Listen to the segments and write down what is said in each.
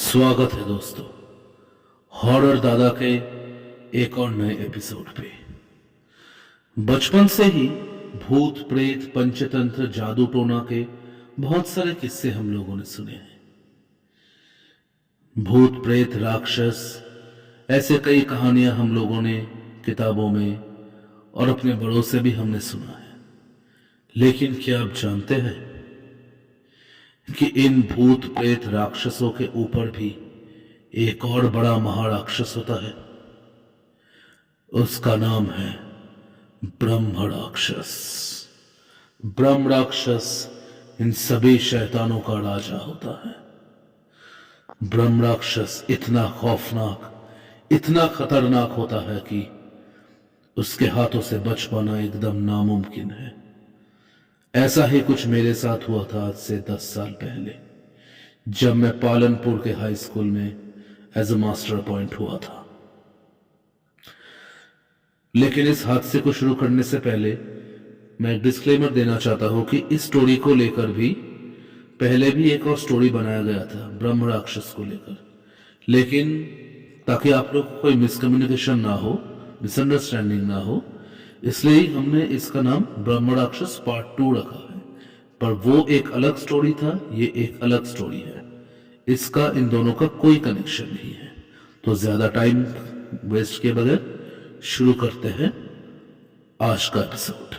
स्वागत है दोस्तों हॉरर दादा के एक और नए एपिसोड पे। बचपन से ही भूत प्रेत पंचतंत्र जादू टोना के बहुत सारे किस्से हम लोगों ने सुने हैं। भूत प्रेत राक्षस ऐसे कई कहानियां हम लोगों ने किताबों में और अपने बड़ों से भी हमने सुना है। लेकिन क्या आप जानते हैं कि इन भूत प्रेत राक्षसों के ऊपर भी एक और बड़ा महाराक्षस होता है। उसका नाम है ब्रह्म राक्षस। ब्रह्म राक्षस इन सभी शैतानों का राजा होता है। ब्रह्म राक्षस इतना खौफनाक, इतना खतरनाक होता है कि उसके हाथों से बच पाना एकदम नामुमकिन है। ऐसा ही कुछ मेरे साथ हुआ था आज से 10 साल पहले, जब मैं पालनपुर के हाई स्कूल में एज अ मास्टर अपॉइंट हुआ था। लेकिन इस हादसे को शुरू करने से पहले मैं एक डिस्क्लेमर देना चाहता हूं कि इस स्टोरी को लेकर भी पहले भी एक और स्टोरी बनाया गया था ब्रह्म राक्षस को लेकर, लेकिन ताकि आप लोग को कोई मिसकम्युनिकेशन ना हो, मिसअंडरस्टैंडिंग ना हो, इसलिए हमने इसका नाम ब्रह्म राक्षस पार्ट 2 रखा है। पर वो एक अलग स्टोरी था, ये एक अलग स्टोरी है। इसका इन दोनों का कोई कनेक्शन नहीं है। तो ज्यादा टाइम वेस्ट किए बगैर शुरू करते हैं आज का एपिसोड।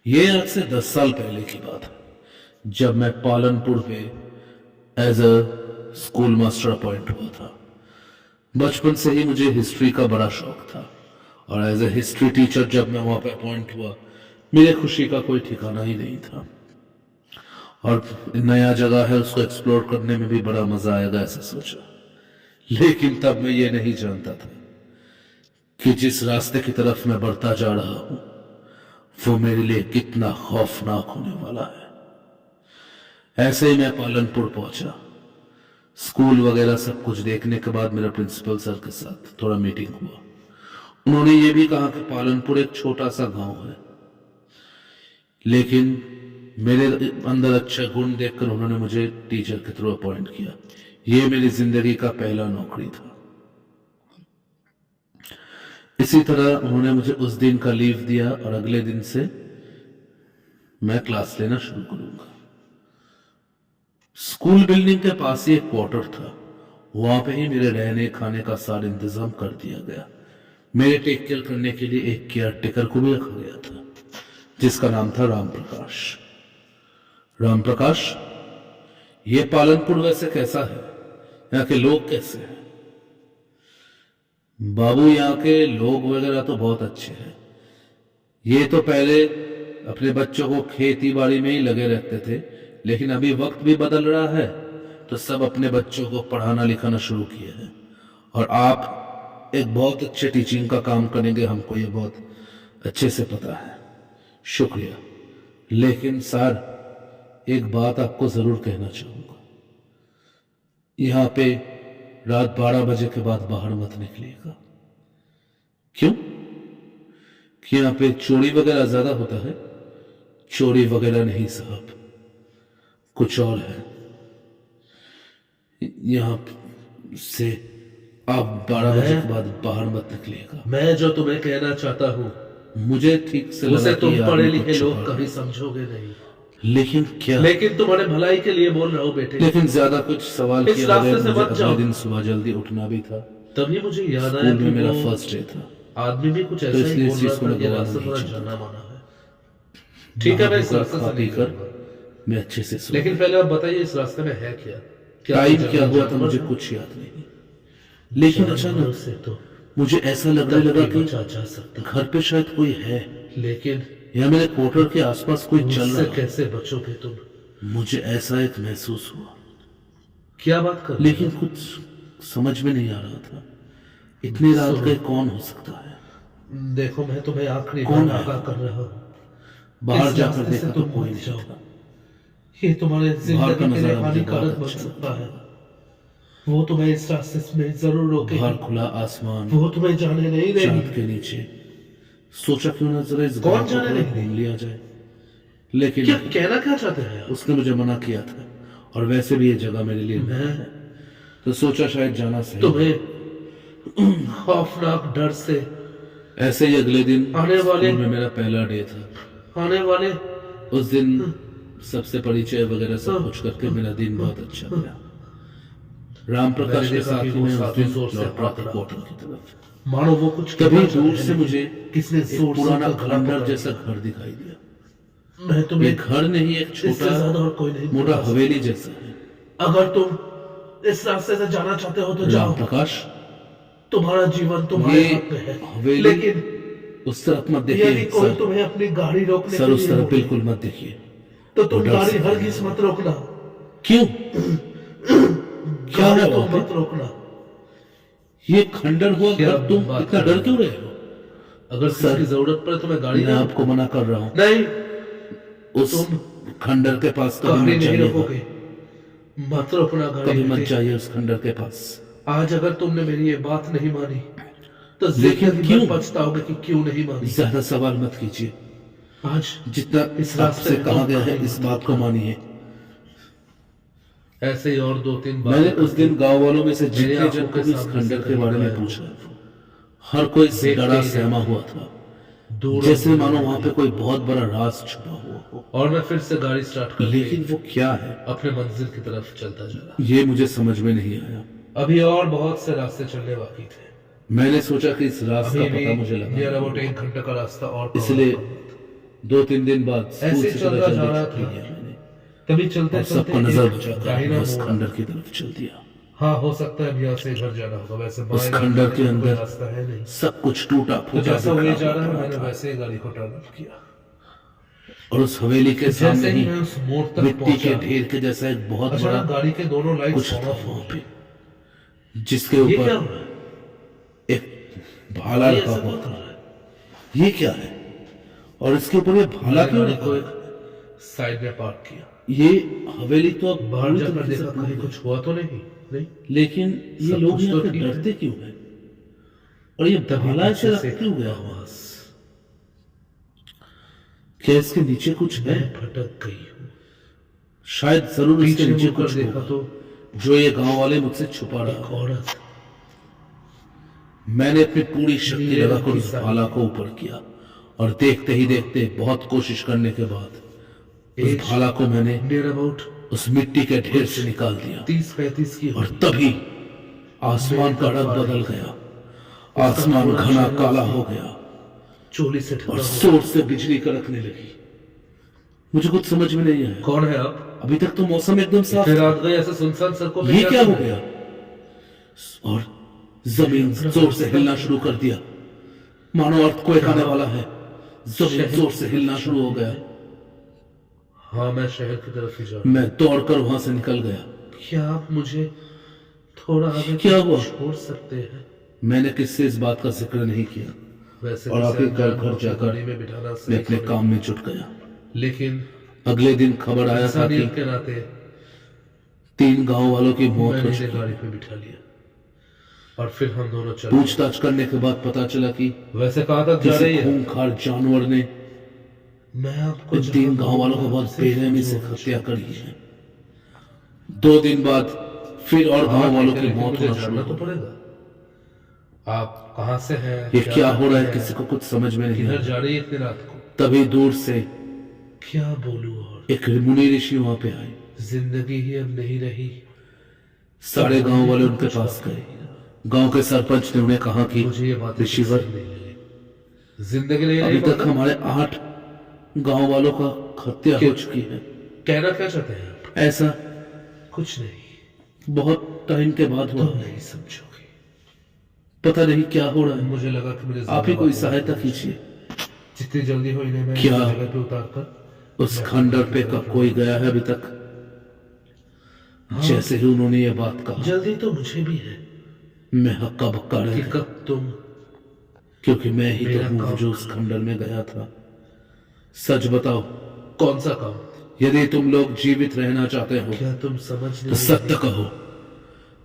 ये आज से 10 साल पहले की बात है, जब मैं पालनपुर पे as a school master appoint हुआ था। बचपन से ही मुझे हिस्ट्री का बड़ा शौक था और एज ए हिस्ट्री टीचर जब मैं वहां पे अपॉइंट हुआ, मेरे खुशी का कोई ठिकाना ही नहीं था। और नया जगह है, उसको एक्सप्लोर करने में भी बड़ा मजा आएगा ऐसा सोचा। लेकिन तब मैं ये नहीं जानता था कि जिस रास्ते की तरफ मैं बढ़ता जा रहा हूं वो मेरे लिए कितना खौफनाक होने वाला है। ऐसे ही मैं पालनपुर पहुंचा। स्कूल वगैरह सब कुछ देखने के बाद मेरा प्रिंसिपल सर के साथ थोड़ा मीटिंग हुआ। उन्होंने ये भी कहा कि पालनपुर एक छोटा सा गांव है, लेकिन मेरे अंदर अच्छा गुण देखकर उन्होंने मुझे टीचर के थ्रू अपॉइंट किया। ये मेरी जिंदगी का पहला नौकरी था। इसी तरह उन्होंने मुझे उस दिन का लीव दिया और अगले दिन से मैं क्लास लेना शुरू करूंगा। स्कूल बिल्डिंग के पास ही एक क्वार्टर था, वहां पे ही मेरे रहने खाने का सारा इंतजाम कर दिया गया। मेरे टेक केयर करने के लिए एक केयर टेकर को भी रखा गया था, जिसका नाम था राम प्रकाश। राम प्रकाश, ये पालनपुर वैसे कैसा है? यहाँ के लोग कैसे हैं? बाबू, यहाँ के लोग वगैरह तो बहुत अच्छे हैं। ये तो पहले अपने बच्चों को खेती बाड़ी में ही लगे रहते थे, लेकिन अभी वक्त भी बदल रहा है तो सब अपने बच्चों को पढ़ाना लिखाना शुरू किए हैं। और आप एक बहुत अच्छे टीचिंग का काम करेंगे, हमको ये बहुत अच्छे से पता है। शुक्रिया। लेकिन सर, एक बात आपको जरूर कहना चाहूंगा, यहां पे रात 12 बजे के बाद बाहर मत निकलिएगा। क्यों? कि यहां पे चोरी वगैरह ज्यादा होता है। चोरी वगैरह नहीं साहब, कुछ और है। यहां से आप 12 बजे के बाद बाहर मत निकलिएगा। मैं जो तुम्हें कहना चाहता हूँ मुझे ठीक से उसे तुम पढ़े लिखे लोग कभी समझोगे नहीं। लेकिन क्या? लेकिन तुम्हारे भलाई के लिए बोल रहा हूँ बेटे। लेकिन ज्यादा कुछ सवाल इस रास्ते से मत जाओ। दिन सुबह जल्दी उठना भी था, तभी मुझे याद आया कि मेरा फर्स्ट डे था। आदमी भी कुछ ऐसा ही बोल रहा था। ये रास्ता थोड़ा जाना माना है। ठीक है, मैं इस रास्ते से नहीं करूंगा। मैं अच्छे से सुन। लेकिन पहले आप बताइए इस रास्ते में है क्या? टाइम क्या हुआ था मुझे कुछ याद नहीं, लेकिन अचानक से तो मुझे ऐसा लगने लगा कि जा सकता घर पे शायद कोई है, लेकिन या मेरे क्वार्टर के आसपास कोई चल रहा है। कैसे बचोगे तुम? मुझे ऐसा एक महसूस हुआ। क्या बात कर? लेकिन कुछ समझ में नहीं आ रहा था। इतनी रात का कौन हो सकता है? देखो, मैं तुम्हें आखिरी कौन बार कर रहा हूँ, बाहर जाकर देखा तो कोई नहीं था। ये तुम्हारे बाहर का जिंदगी के लिए नजारा हानिकारक बन सकता है। वो तुम्हें इस रास्ते में जरूर रोकेगी। बाहर खुला आसमान, वो तुम्हें जाने नहीं देगी। चांद के नीचे सोचा क्यों ना जरा इस कौन जाने नहीं घूम लिया जाए। लेकिन क्या कहना क्या चाहते हैं? उसने मुझे मना किया था और वैसे भी ये जगह मेरे लिए नया है, तो सोचा शायद जाना सही। तुम्हें खौफनाक डर से ऐसे ही अगले दिन आने वाले स्कूल में मेरा पहला डे था। आने वाले उस दिन सबसे परिचय वगैरह सब कुछ करके मेरा दिन बहुत अच्छा गया। राम प्रकाश के साथ ही मैं उस दिन लौट रहा था क्वार्टर की तरफ। मानो वो कुछ तभी कहना दूर चाहते से हैं। मुझे किसने एक जोर से पुराना उनका गला खंडर पकड़ा जैसा दिया। घर दिखाई दिया। मैं ये तुम्हें घर नहीं, एक इससे छोटा ज्यादा और कोई नहीं मोटा बता हवेली जैसा है। सकता। अगर तुम इस रास्ते से जाना चाहते हो तो राम जाओ, प्रकाश, तुम्हारा जीवन तुम्हारे ये हाथ में है। हवेली लेकिन उस तरफ मत यदि देखिए कोई सर, तुम्हें अपनी गाड़ी रोकने सर के उस लिए तरफ रोके, बिल्कुल मत देखिए। तो तुम वो डर गाड़ी से हरगिज मत रोकना। क्यों? क्या गाड़ी है तुम वहाँ पे? मत रोकना। ये खंडर हुआ क्या घर, तुम बात इतना कर डर रहे क्यों रहे हो? अगर सर, किसी जरूरत पड़े तो मैं गाड़ी मैं आपको मना कर रहा हूँ, नहीं, उस तुम खंडर के पास कभी गाड़ी मत नहीं जाइएगा। रोकोगे। मत रोकना गाड़ी कभी मत बेटे। जाइए उस खंडर के पास। आज अगर तुमने मेरी ये बात नहीं मानी तो लेकिन जिंदगी क्यों? भर पछताओगे कि क्यों नहीं मानी। ज्यादा सवाल मत कीजिए। आज जितना इस रास्ते आपसे में कहा तुम गया है कहीं इस मत बात को मानिए। ऐसे ही और 2-3 बार मैंने उस दिन गांव वालों में से मेरी जितने आंखों जन के को भी इस सामने खंडर से के बारे में गायब पूछा, हर कोई देखते डरा ही सहमा रहे। हुआ था, दूर जैसे दूर मानो दूर वहां पे कोई बहुत बड़ा राज छुपा हुआ हो। और मैं फिर से गाड़ी स्टार्ट कर लेकिन वो क्या है, अपने मंजिल की तरफ चलता जा रहा। ये मुझे समझ में नहीं आया। अभी और बहुत से रास्ते चलने बाकी थे। मैंने सोचा कि इस रास्ते अभी का भी पता मुझे नियर अबाउट लगा, 1 घंटे का रास्ता और कवर इसलिए करना था। 2-3 दिन बाद स्कूल ऐसे से चल पता रहा जा छुट्टी रहा लिया था। मैंने तभी चलते और चलते सबको नजर एक बचाकर दाहिना मैं उस मोड़ खंडर की तरफ चल दिया। हाँ, हो सकता है अभी यहाँ से घर जाना होगा। वैसे उस बाएं खंडर रास्ते के में कोई अंदर रास्ता है नहीं। सब कुछ टूटा तो फूटा जैसा हुए बिखरा जा रहा है हुआ मैंने था। वैसे ही गाड़ी को टर्न ऑफ किया। और उस हवेली के जैसे सामने ही ही मैं उस मोड़ तक मिट्टी के पहुंचा, ढेर के जैसा एक बहुत बड़ा अचानक गाड़ी के दोनों लाइट्स कुछ ऑन था ऑफ हो वहां गई। पे, जिसके ये क्या ऊपर हो रहा है? एक भाला ये रखा ऐसा हुआ क्या कर था। रहा है? ये क्या है? और इसके ऊपर ये भाला क्यों गाड़ी रखा को है? एक साइड में पार्क किया। ये हवेली तो अब बाहर पूरी जाकर तरीके से देखा टूट कहीं गई। कुछ हुआ तो नहीं। लेकिन ये सब लोग कुछ यहाँ तो पे ठीक है। डरते क्यों हैं? और ये भाला ऐसे रख क्यों गया? आवाज क्या इसके नीचे कुछ है? मैं भटक गई हूँ। शायद जरूर इसके पीछे नीचे मुड़कर कुछ देखा होगा तो जो ये गांव वाले मुझसे छुपा एक रहा है। औरत मैंने अपनी पूरी शक्ति नीले रंग लगाकर की उस साड़ी भाला को ऊपर किया और देखते ही देखते बहुत कोशिश करने के बाद उस एज भाला को मैंने नियर अबाउट उस मिट्टी के ढेर से निकाल दिया 30-35 की और होगी। तभी आसमान का रंग बदल गया। आसमान घना काला हो गया चोली से ढका और हुआ। जोर से बिजली कड़कने लगी। मुझे कुछ समझ में नहीं आया। कौन है आप? अभी तक तो मौसम एकदम साफ फिर था। रात गए ऐसे सुनसान सड़कों पे ये क्या हो करना है? गया? और जमीन जोर से हिलना शुरू कर दिया, मानो अर्थक्वेक आने वाला है। जमीन जोर से हिलना शुरू हो गया। हाँ, मैं शहर की तरफ ही जा रहा मैं दौड़कर वहां से निकल गया। हूँ। क्या आप मुझे थोड़ा आगे क्या तक हुआ? छोड़ सकते हैं? मैंने किससे इस बात का जिक्र नहीं किया वैसे और किसी आखिरकार अनजान घर को जाकर गाड़ी में बिठाना मैं सही अपने तो काम में जुट गया। नहीं। लेकिन अगले दिन खबर आया था कि इंसानियत के नाते 3 गांव वालों की मौत मैंने हो इसे चुकी। गाड़ी पे बिठा लिया और फिर हम दोनों चल पूछताछ करने के बाद पता चला कि वैसे कहाँ तक जा रही किसी है? खूंखार जानवर ने मैं आपको इन 3 गांव वालों को बहुत बेरहमी से हत्या करी है। 2 दिन बाद फिर और गांव वालों की मौत मुझे होना शुरू जानना हो तो गई। पड़ेगा। आप कहाँ से हैं? ये क्या हो रहा है करते हैं? किसी को कुछ समझ में नहीं किधर आया। जा रही है इतनी रात को? तभी दूर से क्या बोलूं और एक मुनि ऋषि वहां पे आए। जिंदगी ही अब नहीं रही। सारे गांव वाले उनके पास गए। गांव के सरपंच ने उन्हें कहा कि मुझे ये बात ऋषिवर, नहीं लगी। जिंदगी नहीं अभी रही तक हमारे 8 गांव वालों का हत्या हो चुकी है। कहना क्या चाहते हैं आप? ऐसा कुछ नहीं, बहुत टाइम के बाद हुआ। तुम नहीं समझोगे। पता नहीं क्या हो रहा है। मुझे लगा कि मुझे आप ही कोई सहायता कीजिए। जितनी जल्दी हो इन्हें मैं इस क्या? जगह पे उतार कर उस खंडर पे कब कोई गया है अभी तक? जैसे ही उन्होंने ये बात कहा, जल्दी तो मुझे भी है मैं हक्का बक्का रह कि गया, कब तुम क्योंकि मैं ही तो मेरा हूँ काम जो उस खंडर में गया था। सच बताओ, कौन सा काम? यदि तुम लोग जीवित रहना चाहते हो क्या तुम समझ तो नहीं? सत्य कहो।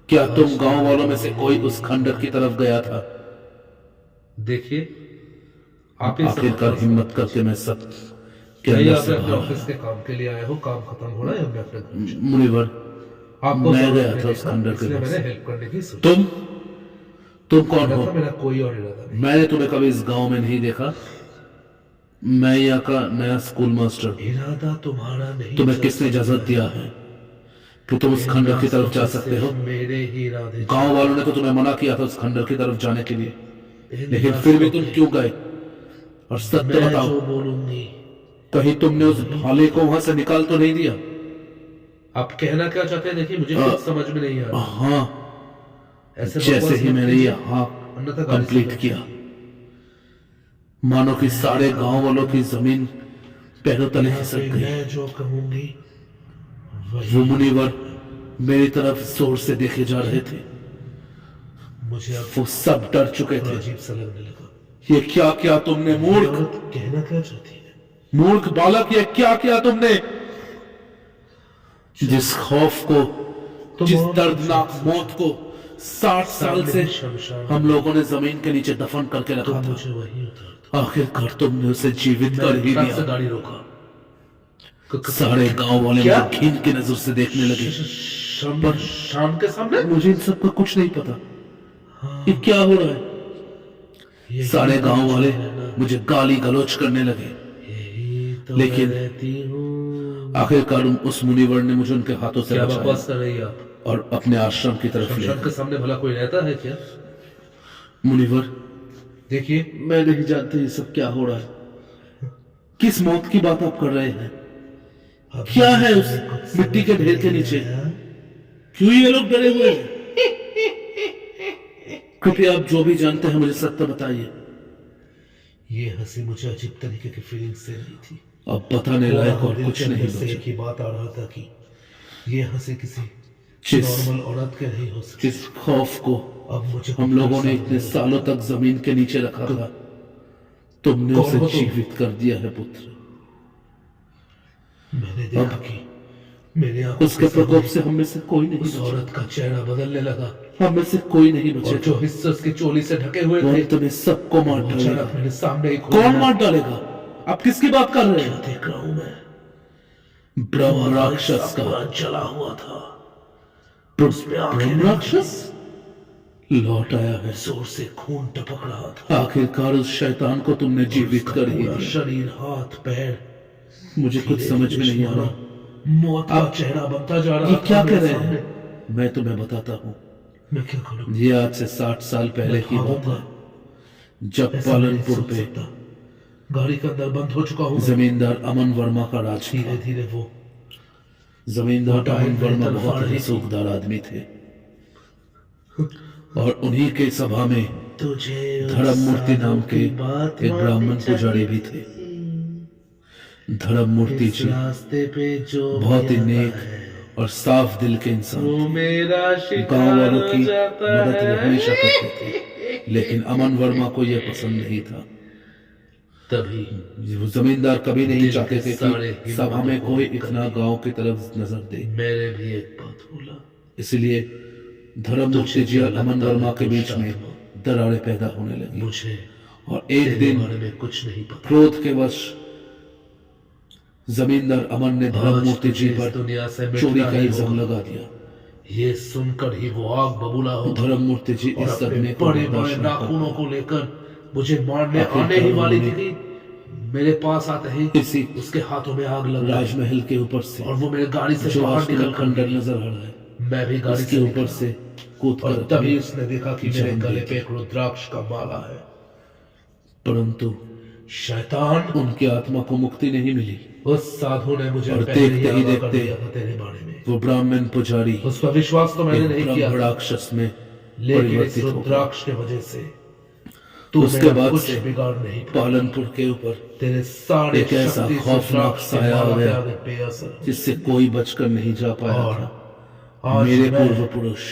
क्या तुम गांव वालों में से कोई उस खंडर की तरफ गया था? देखिए, आप ही आखिरकार हिम्मत करके मैं सत्य के नहीं, अंदर आप से अपने बाहर ऑफिस के काम के लिए आए हो। काम खत्म हो रहा है, अब मैं अपने घर आया। मुनिवर, आपको मैं जरूरत गया नहीं था उस था, खंडर के इसलिए पास। मैंने हेल्प करने की सोची। तुम कौन हो? मेरा कोई और इरादा नहीं। मैंने तुम्हें कभी इस गांव में नहीं देखा। मैं यहाँ का नया स्कूल मास्टर हूं। इरादा तुम्हारा नहीं, तुम्हें किसने इजाजत दिया है कि तुम उस खंडर की तरफ जा सकते हो? मेरे ही इरादे। गांव वालों ने तो तुम्हें मना किया था उस खंडर की तरफ जाने के लिए, लेकिन फिर भी तुम क्यों गए? और सत्य मैं बताओ, जो बोलूंगी। कहीं तुमने उस भाले को वहां से निकाल तो नहीं दिया? आप कहना क्या चाहते हैं? देखिए, मुझे कुछ समझ में नहीं आ रहा। हाँ, ऐसे जैसे बकवास ही मत मैंने कीजिए, ये हाँ अन्यथा गाली कंप्लीट सुनो। किया, मानो कि सारे गांव वालों की जमीन पैरों तले खिसक गई। मैं जो कहूंगी वो मुनिवर मेरी तरफ जोर से देखे जा रहे थे। मुझे अब वो सब डर चुके थे। अजीब सा लगने लगा। ये क्या किया तुमने मूर्ख? औरत कहना क्या चाहती है? मूर्ख बालक, ये क्या किया तुमने? जिस खौफ को, जिस दर्दनाक मौत को 60 साल से हम लोगों ने जमीन के नीचे दफन करके रखा था, मुझे वही उतार दो। आखिरकार तुमने उसे जीवित कर ही ट्रक से दिया। गाड़ी रोका। सारे गांव वाले क्या? मुझे घिन की नजर से देखने लगे। शाम के सामने मुझे इन सब का कुछ नहीं पता। ये क्या हो रहा है? यही सारे तो गांव वाले है ना। मुझे गाली गलौज करने लगे। यही तो लेकिन मैं रहती हूँ। आखिरकार उस मुनिवर ने मुझे उनके हाथों से क्या बचाया बकवास कर रही है आप? और अपने आश्रम की तरफ ले शमशान के सामने भला कोई रहता है क्या? मुनिवर, देखिए, मैं नहीं जानती ये सब क्या हो रहा है। किस मौत की बात आप कर रहे हैं? अब क्या मुझे है उस कुछ मिट्टी के समझ ढेर के नहीं नीचे? आया। क्यों ये लोग डरे हुए हैं? कृपया आप जो भी जानते हैं मुझे सत्य बताइए। ये हंसी मुझे अजीब तरीके की फीलिंग्स दे रही थी। अब बताने लायक और दिल कुछ के नहीं अंदर से बचा। एक ही बात आ रहा था कि ये हंसी किसी जिस नॉर्मल औरत के नहीं हो सकती। जिस खौफ को अब मुझे हम लोगों ने इतने सालों तक जमीन के नीचे रखा था, तुमने कौन उसे हो तुम? जीवित कर दिया है पुत्र। मैंने देखा कि मेरे आंखों उसके के सामने प्रकोप से हम में से कोई नहीं उस बचा। औरत का चेहरा बदलने लगा हम में से कोई नहीं और बचे। जो हिस्से उसकी चोली से ढके हुए थे अंत में सबको मार वो डालेगा। अचानक मेरे सामने ही कौन मार डालेगा? आप किसकी बात कर रहे क्या हैं? देख रहा हूं मैं? ब्रह्म राक्षस का। पूरा जला हुआ था। उस पे आंखें ब्रह्म नहीं राक्षस लौट आया है। थी। जोर से खून टपक रहा था। आखिरकार उस शैतान को तुमने जीवित कर ही पूरा दिया। शरीर, हाथ, पैर मुझे कुछ समझ में नहीं आ रहा। मौत का चेहरा बनता जा रहा ये था क्या मेरे कर रहे सामने। हैं? मैं तुम्हें बताता हूँ। मैं क्या करूं? ये आज से 60 साल पहले की बात है, जब ऐसा नहीं पालनपुर सोच पे सकता। गाड़ी के अंदर बंद हो चुका हूँ। जमींदार अमन वर्मा का राज था। धीरे धीरे वो जमींदार अमन मेरी वर्मा तरफ आ बहुत रही ही थी। सूखदार आदमी थे और उन्हीं के सभा में तुझे उस धर्म मूर्ति नाम के की बात एक ब्राह्मण माननी पुजारी भी थे। धर्म मूर्ति इस जी रास्ते पे जो बहुत ही भी नेक आता है, और साफ दिल के इंसान वो थे। मेरा गांव शिकार वालों हो की जाता मदद वो है। हमेशा करते थे, लेकिन अमन वर्मा को यह पसंद नहीं था। तभी वो जमींदार कभी नहीं दिल चाहते के थे सारे कि सभा में हिम्मतों को कोई कर इतना दिया। गांव की तरफ नजर दे। मैंने भी एक बात बोला। इसलिए धर्म मूर्ति जी और अमन वर्मा के बीच में दुष्ट दरारें पैदा होने लगी मुझे और एक तेरे दिन बारे में कुछ नहीं पता। क्रोध के वश जमींदार अमन ने धर्म आज मूर्ति जी तुझे इस पर दुनिया से चोरी मिटना का ही इल्जाम होगा। लगा दिया। ये सुनकर ही वो आग बबूला हो धर्म मूर्ति जी और इस अपने सदमे को बड़े बड़े बर्दाश्त न कर नाखूनों को लेकर मुझे मारने आखिरकार आने ही वाली थी उन्होंने कि मेरे पास आते ही इसी उसके हाथों में आग लग गई राजमहल के ऊपर से और वो मेरे गाड़ी से जो बाहर आज निकल तुम्हें कर खंडर गिरी। नजर आ रहा है, मैं भी गाड़ी इसके से ऊपर निकला से कूद और कर तभी अपनी उसने देखा कि मेरे जान गले दी। पे एक रुद्राक्ष का माला है। परंतु शैतान, उनकी आत्मा को मुक्ति नहीं मिली उस साधु ने मुझे और पहले ही देखते ही आगाह कर देखते दिया था तेरे बारे में। वो ब्राह्मण पुजारी उस पर विश्वास तो मैंने एक नहीं किया ब्रह्म था, राक्षस में लेकिन इस परिवर्तित हो गया। रुद्राक्ष के वजह से तू उसके मेरा बाद कुछ से बिगाड़ नहीं पाया। पालनपुर के ऊपर तेरे सारे एक ऐसा शक्ति खौफनाक रुद्राक्ष के साया माला आ के गया आगे बेअसर हो। जिससे कोई बचकर नहीं जा पाया और था। आज मेरे मैं पूर्व पुरुष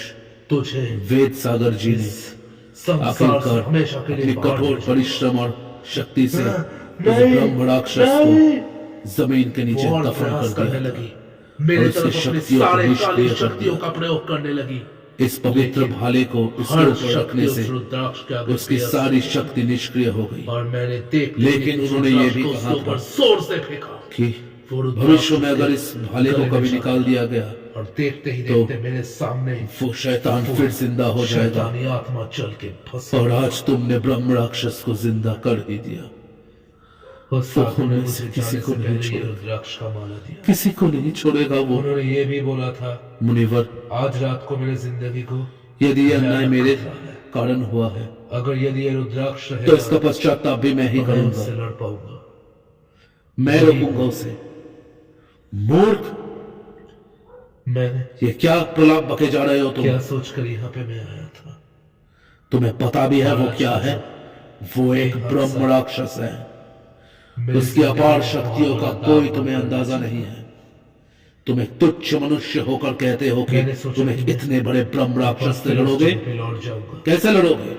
तुझे वेद सागर जी ने संसार से आखिरकार हमेशा के अपनी लिए बाहर कठोर भेजा। परिश्रम और शक्ति से उस नहीं, ब्रह्म राक्षस नहीं। को जमीन के नीचे वो और दफन प्रयास कर करने दिया लगी, था मेरे और उसकी तरफ अपने शक्तियों को सारे निष्क्रिय काली कर शक्तियों दिया। का प्रयोग करने लगी। इस पवित्र भाले को इसके हर ऊपर शक्ति रखने उस से रुद्राक्ष के आगे उसकी बेअसर सारी हो। शक्ति निष्क्रिय हो गई। और मैंने देख लेकिन उन्होंने ये भी उसके कहा ऊपर था जोर से फेंका। कि वो रुद्राक्ष भविष्य में अगर इस भाले को कभी निकाल दिया गया और देखते ही देखते मेरे सामने वो शैतान फिर जिंदा हो जाएगा। शैतानी आत्मा चल के फंस और आज तुमने ब्रह्म राक्षस को जिंदा कर ही दिया। और साधु ने उनमें मुझे से किसी जाने को से नहीं पहले ये छोड़ा। रुद्राक्ष का माला दिया। किसी को नहीं छोड़ेगा वो। उन्होंने ये भी बोला था, मुनिवर, आज रात को मेरे जिंदगी को यदि यह अन्याय भयानक मेरे खतरा है। कारण हुआ है अगर यदि ये रुद्राक्ष तो रहेगा इसका पश्चाताप भी मैं ही तो मैं करूंगा। उससे लड़ पाऊंगा। मैं रोकूंगा उसे। मूर्ख, मैंने ये क्या प्रलाप बके जा रहे हो तुम? क्या सोचकर यहाँ पे मैं आया था? तुम्हें पता भी है वो क्या है? वो एक ब्रह्म राक्षस है। मेरी उसकी जिंदगी अपार में शक्तियों का बहुत बड़ा कोई दाग तुम्हें पड़ना अंदाजा चाहिए। नहीं है। तुम एक तुच्छ मनुष्य होकर कहते हो कि मैंने सोचा तुम कि एक मैं इतने बड़े ब्रह्म राक्षस से फिर उस लड़ोगे। जगह पे लौट जाऊंगा। कैसे लड़ोगे?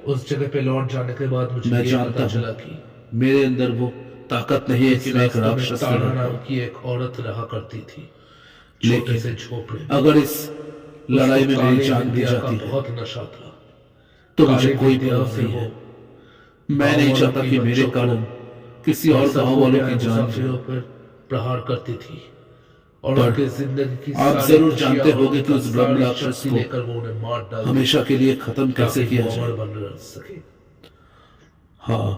उस जगह पे लौट जाने के बाद मुझे मैं ये जानता पता हूं चला कि मेरे अंदर वो ताकत नहीं है कि मैं एक रास्ते में राक्षस से तारा लड़ नाम पाऊं। की एक औरत रहा करती थी, लेकिन छोटे से झोपड़े में। अगर इस लड़ाई में उसको मेरी काली जान भी विद्या जाती का है बहुत नशा था। तो मुझे काली कोई विद्या परवाह से नहीं वो है। मैं नहीं चाहता कि मेरे कारण किसी और गांव वालों की जान मुसाफिरों पर प्रहार करती थी और पर उनकी जिंदगी की आप सारी जरूर खुशियां जानते और होंगे कि उस उनका ब्रह्म सारी राक्षस शक्ति को लेकर वो उन्हें मार डाल हमेशा के लिए खत्म कैसे ताकि किया वो जाए। अमर बन रह सके। हाँ,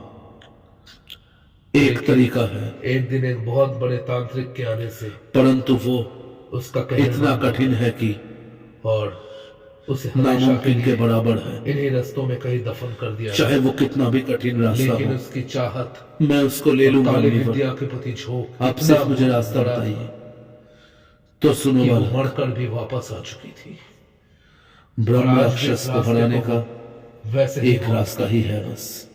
एक तरीका है, एक दिन एक बहुत बड़े तांत्रिक के आने से परंतु वो उसका कहना इतना माना कठिन है कि और उसे हमेशा के नामुमकिन के लिए बराबर है। इन्हीं रस्तों में कहीं दफन कर दिया चाहे वो कितना भी कठिन रास्ता लेकिन हो, उसकी चाहत मैं उसको ले लूंगा। काली मुनिवर, विद्या के प्रति झोंक आप सिर्फ मुझे रास्ता बताइए। तो सुनो कि वो बालक, मरकर भी वापस आ चुकी थी। ब्रह्म और आज भी राक्षस इस को रास्ते हराने को का वैसे ही एक रास्ता ही है, बस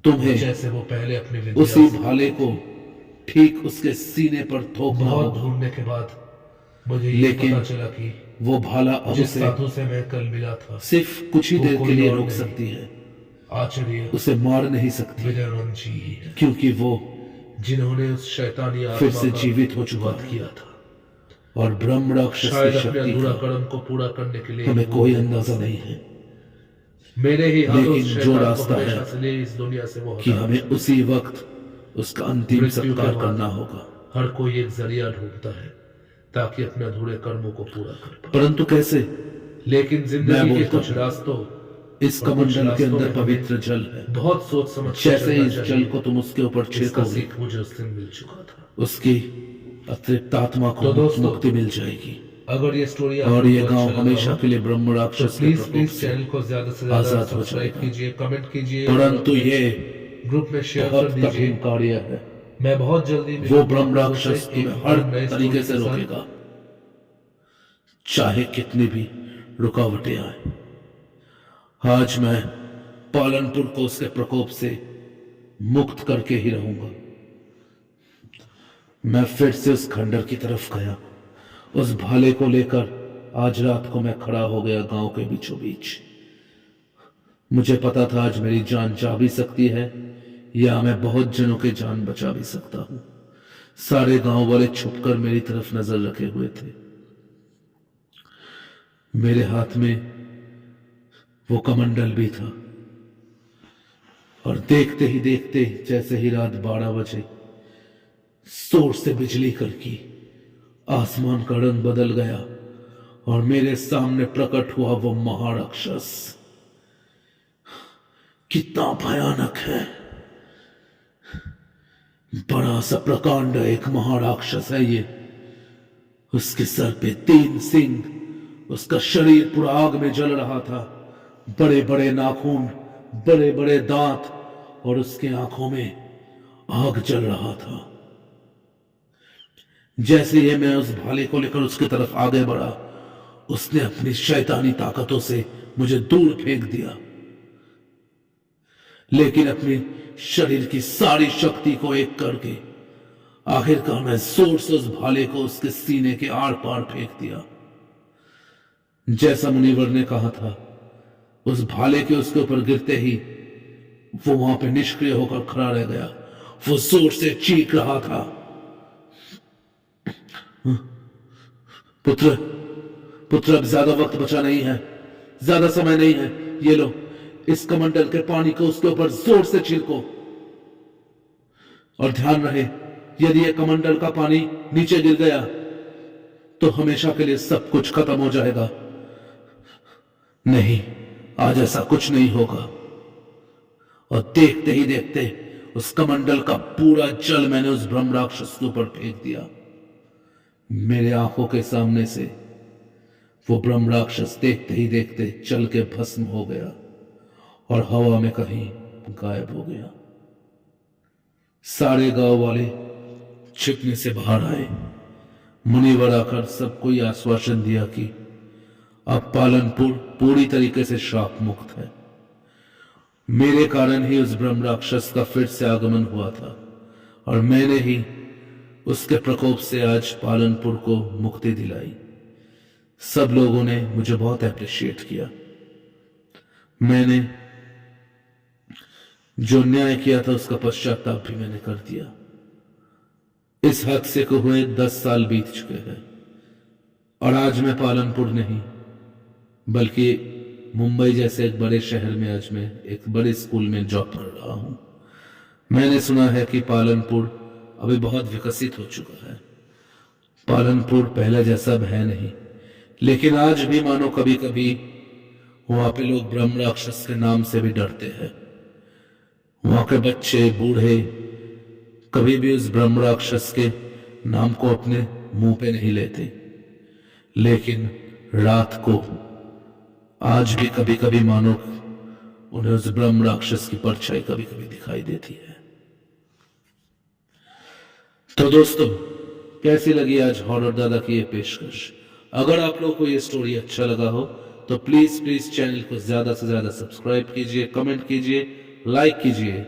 तुम्हें जैसे वो पहले अपनी विद्या उसी से भाले को ठीक उसके सीने पर थोपना बहुत होगा। ढूंढने के बाद मुझे ये लेकिन पता चला कि वो भाला अब जिस उसे साधु से मैं कल मिला था सिर्फ कुछ ही वो देर के कोई लिए और रोक नहीं। सकती है, आचार्य उसे मार नहीं सकती, विजयानंद जी ही है, क्योंकि वो जिन्होंने उस शैतानी फिर आत्मा से का जीवित हो चुका वध है। किया था। और ब्रह्म राक्षस शायद की अपने शक्ति अधूरा का कर्म को पूरा करने के लिए हमें वो कोई अंदाजा नहीं है मेरे ही हाथों लेकिन उस जो शैतान को रास्ता है हमेशा से ले इस दुनिया से वो कि हटा हमें देना। उसी वक्त उसका अंतिम मृत्यु के सत्कार बाद करना होगा। हर कोई एक जरिया ढूंढता है ताकि अपने अधूरे कर्मों को पूरा कर पाए। परंतु कैसे? लेकिन मैं जिंदगी के बोलता कुछ हूं, रास्तों इस और कुछ कमंडल के रास्तों अंदर में पवित्र जल है। बहुत सोच समझ कर जैसे चलना इस जल चाहिए। को तुम उसके ऊपर इसका छिड़कोगे, सीख मुझे उस दिन मिल चुका था। उसकी अतिरिक्त आत्मा तो को दोस्तों, मुक्ति मिल जाएगी अगर ये स्टोरी और ये आपको गांव अच्छा लगा हमेशा हो, के लिए ब्रह्म तो राक्षस के प्लीज प्रकोप प्लीज से चैनल को ज्यादा से ज्यादा आजाद हो सब्सक्राइब जाएगा। कीजिए, कमेंट कीजिए, परंतु और ये ग्रुप में शेयर बहुत कर दीजिए। कठिन कार्य है। मैं बहुत जल्दी वो ब्रह्म आप लोगों से राक्षस एक तुम्हें हर नए तरीके से स्टोरी के साथ रोकेगा, चाहे कितनी भी रुकावटें आए। आज मैं पालनपुर को उसके प्रकोप से मुक्त करके ही रहूंगा। मैं फिर से उस खंडर की तरफ गया, उस भाले को लेकर आज रात को मैं खड़ा हो गया गांव के बीचों बीच। मुझे पता था आज मेरी जान जा भी सकती है या मैं बहुत जनों की जान बचा भी सकता हूं। सारे गांव वाले छुपकर मेरी तरफ नजर रखे हुए थे। मेरे हाथ में वो कमंडल भी था और देखते ही देखते जैसे ही रात 12 बजे जोर से बिजली कड़की, आसमान का रंग बदल गया और मेरे सामने प्रकट हुआ वो महाराक्षस। कितना भयानक है, बड़ा सा प्रकांड एक महाराक्षस है ये। उसके सर पे 3 सिंग, उसका शरीर पूरा आग में जल रहा था, बड़े बड़े नाखून, बड़े बड़े दांत और उसके आंखों में आग जल रहा था। जैसे ही मैं उस भाले को लेकर उसकी तरफ आगे बढ़ा, उसने अपनी शैतानी ताकतों से मुझे दूर फेंक दिया, लेकिन अपनी शरीर की सारी शक्ति को एक करके आखिरकार मैं जोर से उस भाले को उसके सीने के आर पार फेंक दिया। जैसा मुनिवर ने कहा था, उस भाले के उसके ऊपर गिरते ही वो वहां पे निष्क्रिय होकर खड़ा रह गया। वो जोर से चीख रहा था, पुत्र पुत्र, अब ज्यादा वक्त बचा नहीं है, ज्यादा समय नहीं है। ये लो, इस कमंडल के पानी को उसके ऊपर जोर से छिड़को और ध्यान रहे यदि ये कमंडल का पानी नीचे गिर गया तो हमेशा के लिए सब कुछ खत्म हो जाएगा। नहीं, आज ऐसा कुछ नहीं होगा। और देखते ही देखते उस कमंडल का पूरा जल मैंने उस ब्रह्म राक्षस के ऊपर फेंक दिया। मेरे आंखों के सामने से वो ब्रह्म राक्षस देखते ही देखते चल के भस्म हो गया और हवा में कहीं गायब हो गया। सारे गांव वाले छिपने से बाहर आए। मुनिवर आकर सबको ये आश्वासन दिया कि अब पालनपुर पूरी तरीके से श्राप मुक्त है। मेरे कारण ही उस ब्रह्म राक्षस का फिर से आगमन हुआ था और मैंने ही उसके प्रकोप से आज पालनपुर को मुक्ति दिलाई। सब लोगों ने मुझे बहुत अप्रिशिएट किया। मैंने जो न्याय किया था उसका पश्चाताप भी मैंने कर दिया। इस हादसे को हुए 10 साल बीत चुके हैं और आज मैं पालनपुर नहीं बल्कि मुंबई जैसे एक बड़े शहर में आज मैं एक बड़े स्कूल में जॉब कर रहा हूं। मैंने सुना है कि पालनपुर अभी बहुत विकसित हो चुका है। पालनपुर पहले जैसा है नहीं, लेकिन आज भी मानो कभी कभी वहां पे लोग ब्रह्म राक्षस के नाम से भी डरते हैं। वहां के बच्चे बूढ़े कभी भी उस ब्रह्म राक्षस के नाम को अपने मुंह पे नहीं लेते, लेकिन रात को आज भी कभी कभी मानो उन्हें उस ब्रह्म राक्षस की परछाई कभी कभी दिखाई देती है। तो दोस्तों, कैसी लगी आज हॉरर दादा की ये पेशकश? अगर आप लोगों को ये स्टोरी अच्छा लगा हो तो प्लीज प्लीज चैनल को ज्यादा से ज्यादा सब्सक्राइब कीजिए, कमेंट कीजिए, लाइक कीजिए।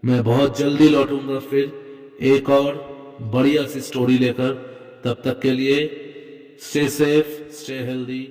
मैं बहुत जल्दी लौटूंगा फिर एक और बढ़िया सी स्टोरी लेकर। तब तक के लिए स्टे सेफ, स्टे हेल्दी।